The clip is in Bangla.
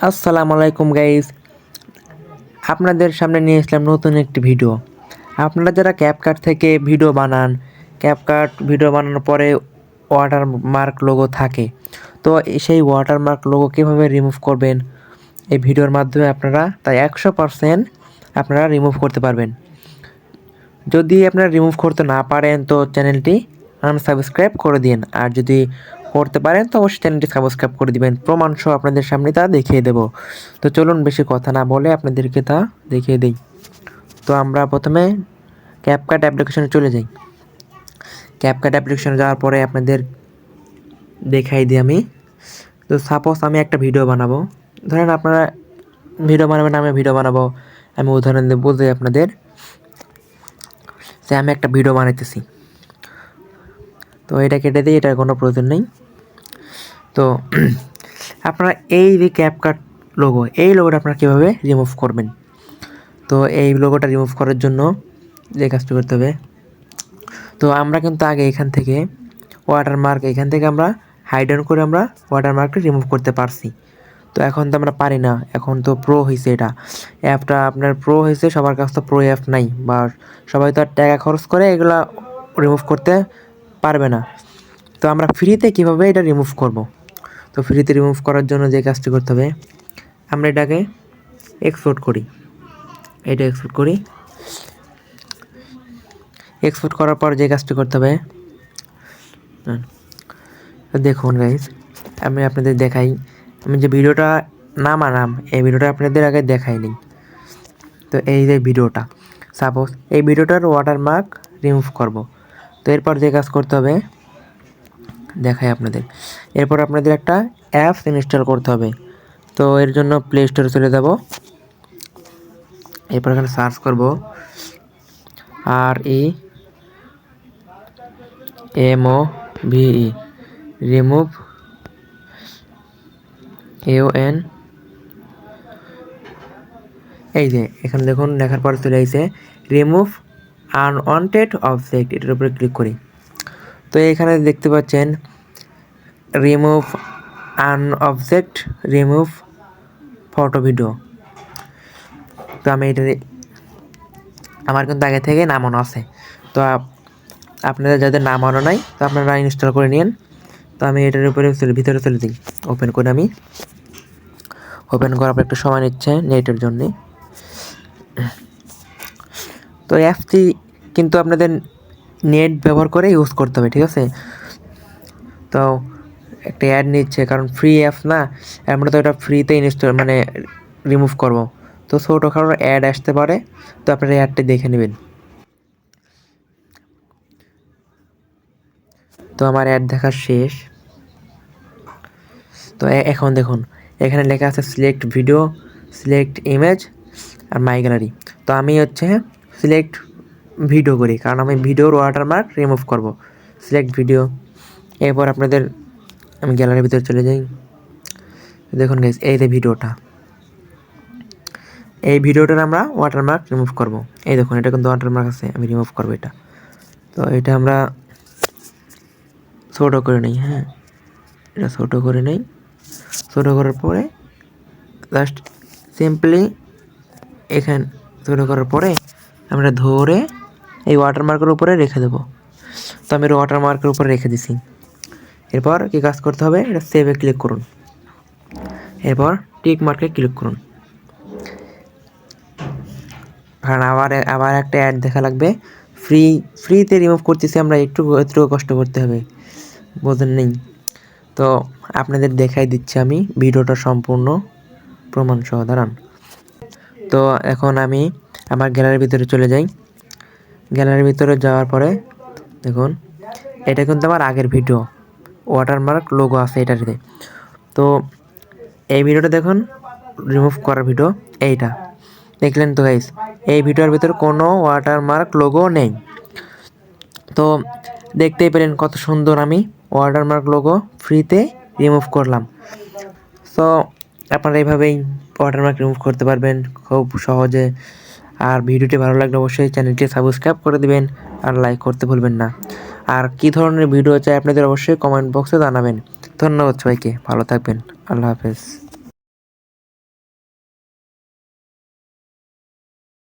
আসসালামু আলাইকুম গাইস, আপনাদের সামনে নিয়ে আসলাম নতুন একটি ভিডিও। আপনারা যারা ক্যাপকাট থেকে ভিডিও বানান, ক্যাপকাট ভিডিও বানানোর পরে ওয়াটারমার্ক লোগো থাকে, তো সেই ওয়াটারমার্ক লোগো কীভাবে রিমুভ করবেন এই ভিডিওর মাধ্যমে আপনারা তাই 100% আপনারা রিমুভ করতে পারবেন। যদি আপনারা রিমুভ করতে না পারেন তো চ্যানেলটি আনসাবস্ক্রাইব করে দিন, আর যদি করতে পারেন তো অবশ্যই চ্যানেলটি সাবস্ক্রাইব করে দিবেন। প্রমাণ সহ আপনাদের সামনে তা দেখিয়ে দেব। তো চলুন বেশি কথা না বলে আপনাদেরকে তা দেখিয়ে দিই। তো আমরা প্রথমে ক্যাপকাট অ্যাপ্লিকেশনে চলে যাই। ক্যাপকাট অ্যাপ্লিকেশনে যাওয়ার পরে আপনাদের দেখাই দিই আমি। তো সাপোজ আমি একটা ভিডিও বানাবো, ধরেন আপনারা ভিডিও বানাবেন, আমি ভিডিও বানাবো। আমি উদাহরণ দিয়ে বলতে আপনাদের যে আমি একটা ভিডিও বানাইতেছি, তো এটা কেটে দিই, এটার কোনো প্রয়োজন নেই। তো আপনারা এই যে ক্যাপকাট লোগো, এই লোগোটা আপনারা কীভাবে রিমুভ করবেন, তো এই লোগোটা রিমুভ করার জন্য যে কাজটা করতে হবে, তো আমরা কিন্তু আগে এখান থেকে ওয়াটারমার্ক এখান থেকে আমরা হাইড অন করে আমরা ওয়াটারমার্কটা রিমুভ করতে পারছি। তো এখন তো আমরা পারি না, এখন তো প্রো হয়েছে, এটা অ্যাপটা আপনার প্রো হয়েছে, সবার কাছে তো প্রো অ্যাপ নাই, বা সবাই তো আর টাকা খরচ করে এগুলা রিমুভ করতে পারবে না। তো আমরা ফ্রিতে কীভাবে এটা রিমুভ করব, তো ফ্রিতে রিমুভ করার জন্য যে কাজটি করতে হবে, আমরা এটাকে এক্সপোর্ট করি। এটা এক্সপোর্ট করি, এক্সপোর্ট করার পর যে কাজটি করতে হবে, দেখুন গাইজ, আমি আপনাদের দেখাই। আমি যে ভিডিওটা নামালাম, এই ভিডিওটা আপনাদের আগে দেখাইনি। তো এই যে ভিডিওটা, সাপোজ এই ভিডিওটার ওয়াটারমার্ক রিমুভ করব। তো এরপর যে কাজ করতে হবে দেখাই আপনাদের। এরপর আপনাদের একটা অ্যাপস ইনস্টল করতে হবে। তো এর জন্য প্লে স্টোরে চলে যাব। এরপর এখানে সার্চ করব REMOVE, রিমুভ AON। এই যে এখানে দেখুন, লেখার পর চলে আসছে রিমুভ আনওয়ান্টেড অবজেক্ট, এটার উপরে ক্লিক করি। তো এখানে দেখতে পাচ্ছেন remove object, remove photo video. তো আমি এটা আমার কিন্তু আগে থেকে নামানো আছে। তো আপনাদের যাদের নামানো নাই তো আপনারা ইনস্টল করে নিন। তো আমি এটার উপরে ভিতরে চলে দিই, ওপেন করে আমি ওপেন করার পর একটু সময় নিচ্ছে নেটের জন্যে। তো অ্যাপটি কিন্তু আপনাদের নেট ব্যবহার করে ইউজ করতে হবে, ঠিক আছে? তো একটা অ্যাড নিচ্ছে, কারণ ফ্রি অ্যাপ না, আমরা তো এটা ফ্রিতে ইনস্টল মানে রিমুভ করব। তো ছোটোখাটো অ্যাড আসতে পারে, তো আপনারা অ্যাডটা দেখে নেবেন। তো আমার অ্যাড দেখা শেষ। তো এখন দেখুন এখানে লেখা আছে সিলেক্ট ভিডিও, সিলেক্ট ইমেজ আর মাই গ্যালারি। তো আমি হচ্ছে সিলেক্ট ভিডিও করি, কারণ আমি ভিডিওর ওয়াটারমার্ক রিমুভ করব। সিলেক্ট ভিডিও, এরপর আপনাদের আমি গ্যালারির ভিতরে চলে যাই। দেখুন গাইস, এই যে ভিডিওটা, এই ভিডিওটার আমরা ওয়াটারমার্ক রিমুভ করব। এই দেখুন, এটা কিন্তু ওয়াটারমার্ক আছে, আমি রিমুভ করবো এটা। তো এটা আমরা ছোটো করে নিই, হ্যাঁ, এটা ছোটো করে নিই। ছোটো করার পরে জাস্ট সিম্পলি এখানে ছোটো করার পরে আমরা ধরে এই ওয়াটারমার্কের উপরে রেখে দেবো। তো আমি ওয়াটারমার্কের উপরে রেখে দিছি। এরপর কী কাজ করতে হবে, এটা সেভে ক্লিক করুন, এরপর টিক মার্কে ক্লিক করুন। কারণ আবার একটা অ্যাড দেখা লাগবে, ফ্রিতে রিমুভ করতেছি আমরা, একটু কষ্ট করতে হবে, বোঝেন নেই? তো আপনাদের দেখাই দিচ্ছি আমি ভিডিওটা সম্পূর্ণ প্রমাণ সহ, দাঁড়ান। তো এখন আমি আমার গ্যালারির ভিতরে চলে যাই। গ্যালারির ভিতরে যাওয়ার পরে দেখুন, এটা কিন্তু আমার আগের ভিডিও, ওয়াটারমার্ক লোগো আছে এটাতে। তো এই ভিডিওটা দেখুন, রিমুভ করার ভিডিও এইটা দেখলেন তো গাইস, এই ভিডিওর ভিতরে কোনো ওয়াটারমার্ক লোগো নেই। তো দেখতেই পেলেন কত সুন্দর আমি ওয়াটারমার্ক লোগো ফ্রিতে রিমুভ করলাম। তো আপনারা এইভাবেই ওয়াটারমার্ক রিমুভ করতে পারবেন খুব সহজে। আর ভিডিওটি ভালো লাগলে অবশ্যই চ্যানেলটি সাবস্ক্রাইব করে দিবেন, আর লাইক করতে ভুলবেন না। আর কী ধরনের ভিডিও চাই আপনাদের অবশ্যই কমেন্ট বক্সে জানাবেন। ধন্যবাদ সবাইকে, ভালো থাকবেন, আল্লাহ হাফেজ।